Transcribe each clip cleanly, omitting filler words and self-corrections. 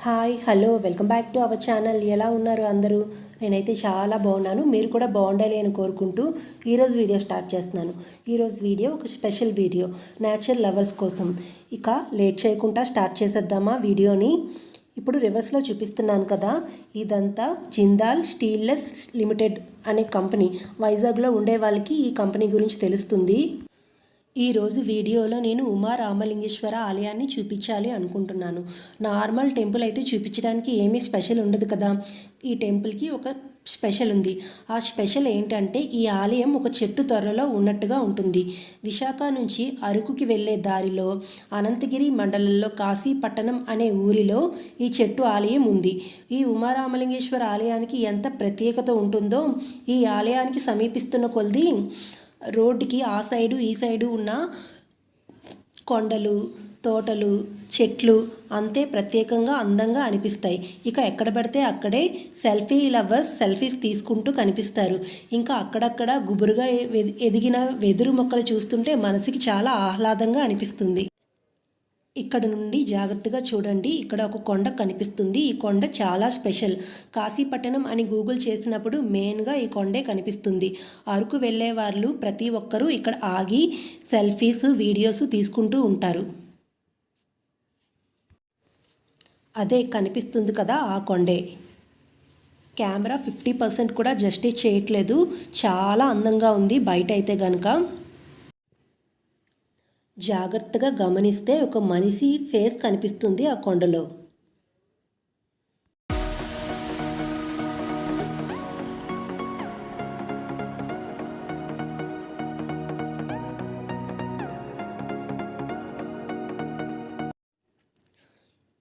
Hi hello welcome back to our channel. ఎలా ఉన్నారు అందరూ? నేనైతే చాలా బాగున్నాను. మీరు కూడా బాగుండాలి అని కోరుకుంటూ ఈరోజు వీడియో స్టార్ట్ చేస్తున్నాను. ఈరోజు వీడియో ఒక స్పెషల్ వీడియో, నేచర్ లవర్స్ కోసం. ఇక లేట్ చేయకుండా స్టార్ట్ చేసేద్దామా వీడియోని? ఇప్పుడు రివర్స్లో చూపిస్తున్నాను కదా, ఇదంతా జిందాల్ స్టెయిన్లెస్ లిమిటెడ్ అనే కంపెనీ. వైజాగ్లో ఉండే వాళ్ళకి ఈ కంపెనీ గురించి తెలుస్తుంది. ఈరోజు వీడియోలో నేను ఉమా రామలింగేశ్వర ఆలయాన్ని చూపించాలి అనుకుంటున్నాను. నార్మల్ టెంపుల్ అయితే చూపించడానికి ఏమీ స్పెషల్ ఉండదు కదా. ఈ టెంపుల్కి ఒక స్పెషల్ ఉంది. ఆ స్పెషల్ ఏంటంటే ఈ ఆలయం ఒక చెట్టు త్వరలో ఉన్నట్టుగా ఉంటుంది. విశాఖ నుంచి అరకుకి వెళ్ళే దారిలో అనంతగిరి మండలంలో కాశీపట్టణం అనే ఊరిలో ఈ చెట్టు ఆలయం ఉంది. ఈ ఉమారామలింగేశ్వర ఆలయానికి ఎంత ప్రత్యేకత ఉంటుందో, ఈ ఆలయానికి సమీపిస్తున్న కొలది రోడ్డుకి ఆ సైడు ఈ సైడు ఉన్న కొండలు, తోటలు, చెట్లు అంతే ప్రత్యేకంగా అందంగా అనిపిస్తాయి. ఇక ఎక్కడ పడితే అక్కడే సెల్ఫీ లవర్స్ సెల్ఫీస్ తీసుకుంటూ కనిపిస్తారు. ఇంకా అక్కడక్కడ గుబురుగా ఎదిగిన వెదురు మొక్కలు చూస్తుంటే మనసుకి చాలా ఆహ్లాదంగా అనిపిస్తుంది. ఇక్కడ నుండి జాగ్రత్తగా చూడండి. ఇక్కడ ఒక కొండ కనిపిస్తుంది. ఈ కొండ చాలా స్పెషల్. కాశీపట్టణం అని గూగుల్ చేసినప్పుడు మెయిన్గా ఈ కొండే కనిపిస్తుంది. అరకు వెళ్ళే వాళ్ళు ప్రతి ఒక్కరూ ఇక్కడ ఆగి సెల్ఫీస్, వీడియోస్ తీసుకుంటూ ఉంటారు. అదే కనిపిస్తుంది కదా, ఆ కొండే. కెమెరా 50% కూడా జస్టిస్ చేయట్లేదు. చాలా అందంగా ఉంది బయట అయితే కనుక. జాగ్రత్తగా గమనిస్తే ఒక మనిషి ఫేస్ కనిపిస్తుంది ఆ కొండలో.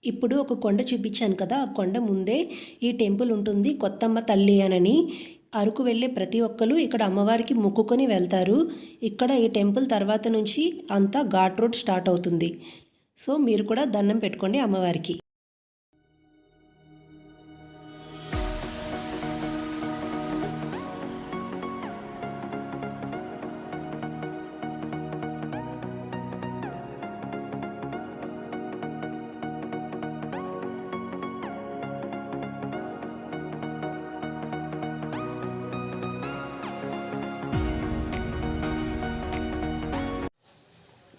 ఇప్పుడు ఒక కొండ చూపించాను కదా, ఆ కొండ ముందే ఈ టెంపుల్ ఉంటుంది, కొత్తమ్మ తల్లి అనని. అరకు వెళ్ళే ప్రతి ఒక్కరు ఇక్కడ అమ్మవారికి మొక్కుకొని వెళ్తారు. ఇక్కడ ఈ టెంపుల్ తర్వాత నుంచి అంతా ఘాట్ రోడ్ స్టార్ట్ అవుతుంది. సో మీరు కూడా దండం పెట్టుకోండి అమ్మవారికి.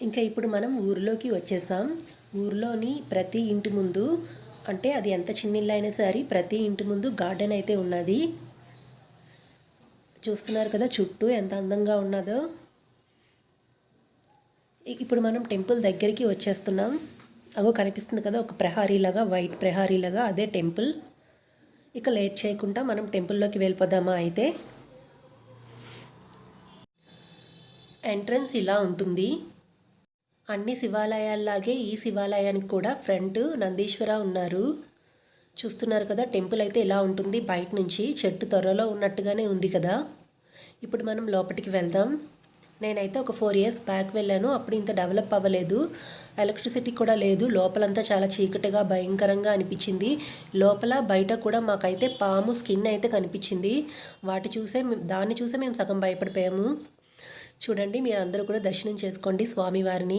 ఇంకా ఇప్పుడు మనం ఊరిలోకి వచ్చేసాం. ఊరిలోని ప్రతి ఇంటి ముందు, అంటే అది ఎంత చిన్న ఇల్లు అయినా సరే, ప్రతి ఇంటి ముందు గార్డెన్ అయితే ఉన్నది. చూస్తున్నారు కదా చుట్టూ ఎంత అందంగా ఉన్నదో. ఇప్పుడు మనం టెంపుల్ దగ్గరికి వచ్చేస్తున్నాం. అగో కనిపిస్తుంది కదా ఒక ప్రహారీలాగా, వైట్ ప్రహారీలాగా, అదే టెంపుల్. ఇక లేట్ చేయకుండా మనం టెంపుల్లోకి వెళ్ళిపోదామా అయితే. ఎంట్రన్స్ ఇలా ఉంటుంది. అన్ని శివాలయాల్లాగే ఈ శివాలయానికి కూడా ఫ్రంట్ నందీశ్వర ఉన్నారు. చూస్తున్నారు కదా టెంపుల్ అయితే ఇలా ఉంటుంది బయట నుంచి. చెట్టు త్వరలో ఉన్నట్టుగానే ఉంది కదా. ఇప్పుడు మనం లోపలికి వెళ్దాం. నేనైతే ఒక 4 years బ్యాక్ వెళ్ళాను. అప్పుడు ఇంత డెవలప్ అవ్వలేదు, ఎలక్ట్రిసిటీ కూడా లేదు. లోపలంతా చాలా చీకటిగా భయంకరంగా అనిపించింది. లోపల బయట కూడా మాకైతే పాము స్కిన్ అయితే కనిపించింది. దాన్ని చూసే మేము సగం భయపడిపోయాము. చూడండి, మీరు అందరూ కూడా దర్శనం చేసుకోండి స్వామివారిని.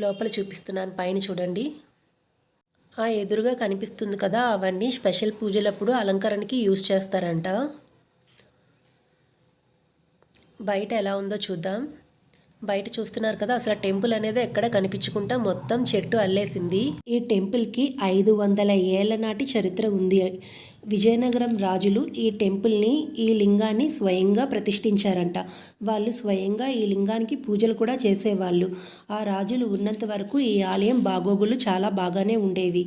లోపల చూపిస్తున్నాను, పైన చూడండి. ఆ ఎదురుగా కనిపిస్తుంది కదా, అవన్నీ స్పెషల్ పూజలప్పుడు అలంకరణకి యూజ్ చేస్తారంట. బయట ఎలా ఉందో చూద్దాం. బయట చూస్తున్నారు కదా, అసలు టెంపుల్ అనేది ఎక్కడ కనిపించకుండా మొత్తం చెట్టు అల్లేసింది. ఈ టెంపుల్కి 500 ఏళ్ల నాటి చరిత్ర ఉంది. విజయనగరం రాజులు ఈ టెంపుల్ని, ఈ లింగాన్ని స్వయంగా ప్రతిష్ఠించారంట. వాళ్ళు స్వయంగా ఈ లింగానికి పూజలు కూడా చేసేవాళ్ళు. ఆ రాజులు ఉన్నంత వరకు ఈ ఆలయం బాగోగులు చాలా బాగానే ఉండేవి.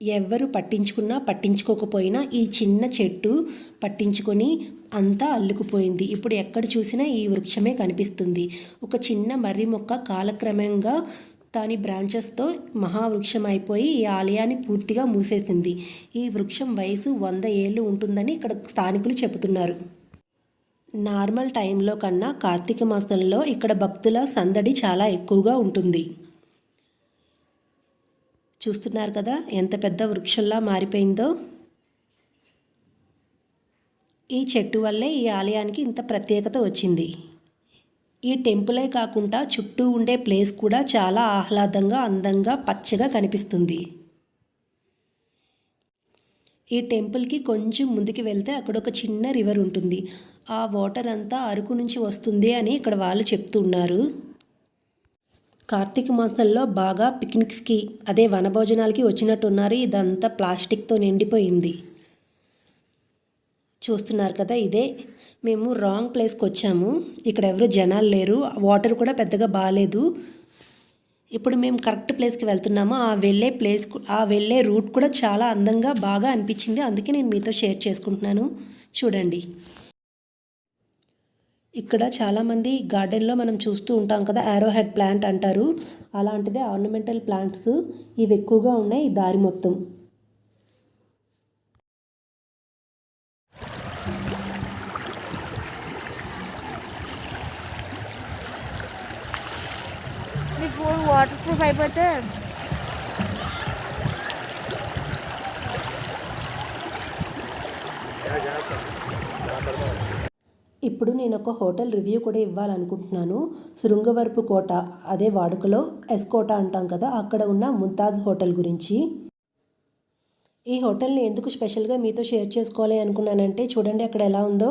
ఎవ్వరు పట్టించుకున్నా పట్టించుకోకపోయినా ఈ చిన్న చెట్టు పట్టించుకొని అంతా అల్లుకుపోయింది. ఇప్పుడు ఎక్కడ చూసినా ఈ వృక్షమే కనిపిస్తుంది. ఒక చిన్న మర్రి మొక్క కాలక్రమంగా దాని బ్రాంచెస్తో మహావృక్షం అయిపోయి ఈ ఆలయాన్ని పూర్తిగా మూసేసింది. ఈ వృక్షం వయసు 100 ఏళ్ళు ఉంటుందని ఇక్కడ స్థానికులు చెబుతున్నారు. నార్మల్ టైంలో కన్నా కార్తీక మాసంలో ఇక్కడ భక్తుల సందడి చాలా ఎక్కువగా ఉంటుంది. చూస్తున్నారు కదా ఎంత పెద్ద వృక్షంలా మారిపోయిందో. ఈ చెట్టు వల్లే ఈ ఆలయానికి ఇంత ప్రత్యేకత వచ్చింది. ఈ టెంపులే కాకుండా చుట్టూ ఉండే ప్లేస్ కూడా చాలా ఆహ్లాదంగా అందంగా పచ్చగా కనిపిస్తుంది. ఈ టెంపుల్కి కొంచెం ముందుకు వెళ్తే అక్కడ ఒక చిన్న రివర్ ఉంటుంది. ఆ వాటర్ అంతా అరకు నుంచి వస్తుంది అని ఇక్కడ వాళ్ళు చెప్తున్నారు. కార్తీక మాసంలో బాగా పిక్నిక్స్కి అదే వనభోజనాలకి వచ్చినట్టున్నారు. ఇదంతా ప్లాస్టిక్తో నిండిపోయింది. చూస్తున్నారు కదా, ఇదే మేము రాంగ్ ప్లేస్కి వచ్చాము. ఇక్కడ ఎవరు జనాలు లేరు, వాటర్ కూడా పెద్దగా బాగాలేదు. ఇప్పుడు మేము కరెక్ట్ ప్లేస్కి వెళ్తున్నాము. ఆ వెళ్ళే రూట్ కూడా చాలా అందంగా బాగా అనిపించింది. అందుకే నేను మీతో షేర్ చేసుకుంటున్నాను. చూడండి, ఇక్కడ చాలామంది గార్డెన్లో మనం చూస్తూ ఉంటాం కదా, యారో హెడ్ ప్లాంట్ అంటారు. అలాంటిదే ఆర్నమెంటల్ ప్లాంట్స్ ఇవి ఎక్కువగా ఉన్నాయి ఈ దారి మొత్తం. వాటర్ ప్రూఫ్ అయిపోతే ఇప్పుడు నేను ఒక హోటల్ రివ్యూ కూడా ఇవ్వాలనుకుంటున్నాను. శృంగవరపు కోట, అదే వాడుకలో ఎస్కోట అంటాం కదా, అక్కడ ఉన్న ముంతాజ్ హోటల్ గురించి. ఈ హోటల్ని ఎందుకు స్పెషల్గా మీతో షేర్ చేసుకోవాలి అనుకున్నానంటే, చూడండి అక్కడ ఎలా ఉందో.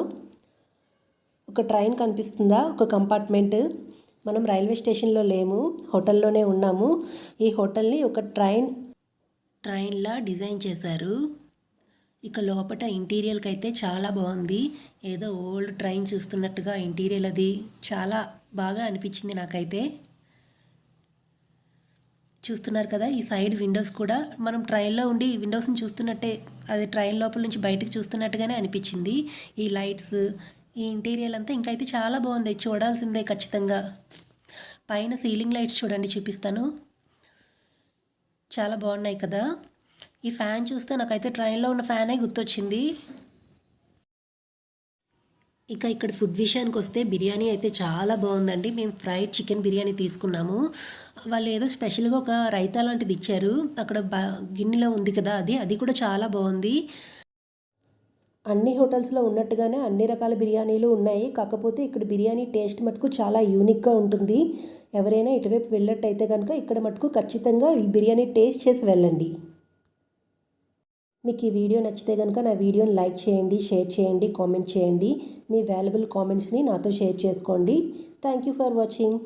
ఒక ట్రైన్ కనిపిస్తుందా, ఒక కంపార్ట్మెంట్. మనం రైల్వే స్టేషన్లో లేము, హోటల్లోనే ఉన్నాము. ఈ హోటల్ని ఒక ట్రైన్లా డిజైన్ చేశారు. ఇక లోపల ఇంటీరియర్కి అయితే చాలా బాగుంది. ఏదో ఓల్డ్ ట్రైన్ చూస్తున్నట్టుగా ఇంటీరియర్ అది చాలా బాగా అనిపించింది నాకైతే. చూస్తున్నారు కదా, ఈ సైడ్ విండోస్ కూడా మనం ట్రైన్లో ఉండి విండోస్ని చూస్తున్నట్టే, అది ట్రైన్ లోపల నుంచి బయటకు చూస్తున్నట్టుగానే అనిపించింది. ఈ లైట్స్, ఈ ఇంటీరియర్ అంతా ఇంకా అయితే చాలా బాగుంది, చూడాల్సిందే ఖచ్చితంగా. పైన సీలింగ్ లైట్స్ చూడండి, చూపిస్తాను. చాలా బాగున్నాయి కదా. ఈ ఫ్యాన్ చూస్తే నాకైతే ట్రైన్లో ఉన్న ఫ్యానే గుర్తొచ్చింది. ఇక ఇక్కడ ఫుడ్ విషయానికి వస్తే బిర్యానీ అయితే చాలా బాగుందండి. మేము ఫ్రైడ్ చికెన్ బిర్యానీ తీసుకున్నాము. వాళ్ళు ఏదో స్పెషల్గా ఒక రైతా లాంటిది ఇచ్చారు. అక్కడ గిన్నెలో ఉంది కదా, అది కూడా చాలా బాగుంది. అన్ని హోటల్స్లో ఉన్నట్టుగానే అన్ని రకాల బిర్యానీలు ఉన్నాయి. కాకపోతే ఇక్కడ బిర్యానీ టేస్ట్ మటుకు చాలా యూనిక్గా ఉంటుంది. ఎవరైనా ఇటువైపు వెళ్ళినట్టయితే కనుక ఇక్కడ మటుకు ఖచ్చితంగా ఈ బిర్యానీ టేస్ట్ చేసి వెళ్ళండి. మీకు ఈ వీడియో నచ్చితే కనుక నా వీడియోని లైక్ చేయండి, షేర్ చేయండి, కామెంట్ చేయండి. మీ వాల్యుబుల్ కామెంట్స్ని నాతో షేర్ చేసుకోండి. Thank you for watching.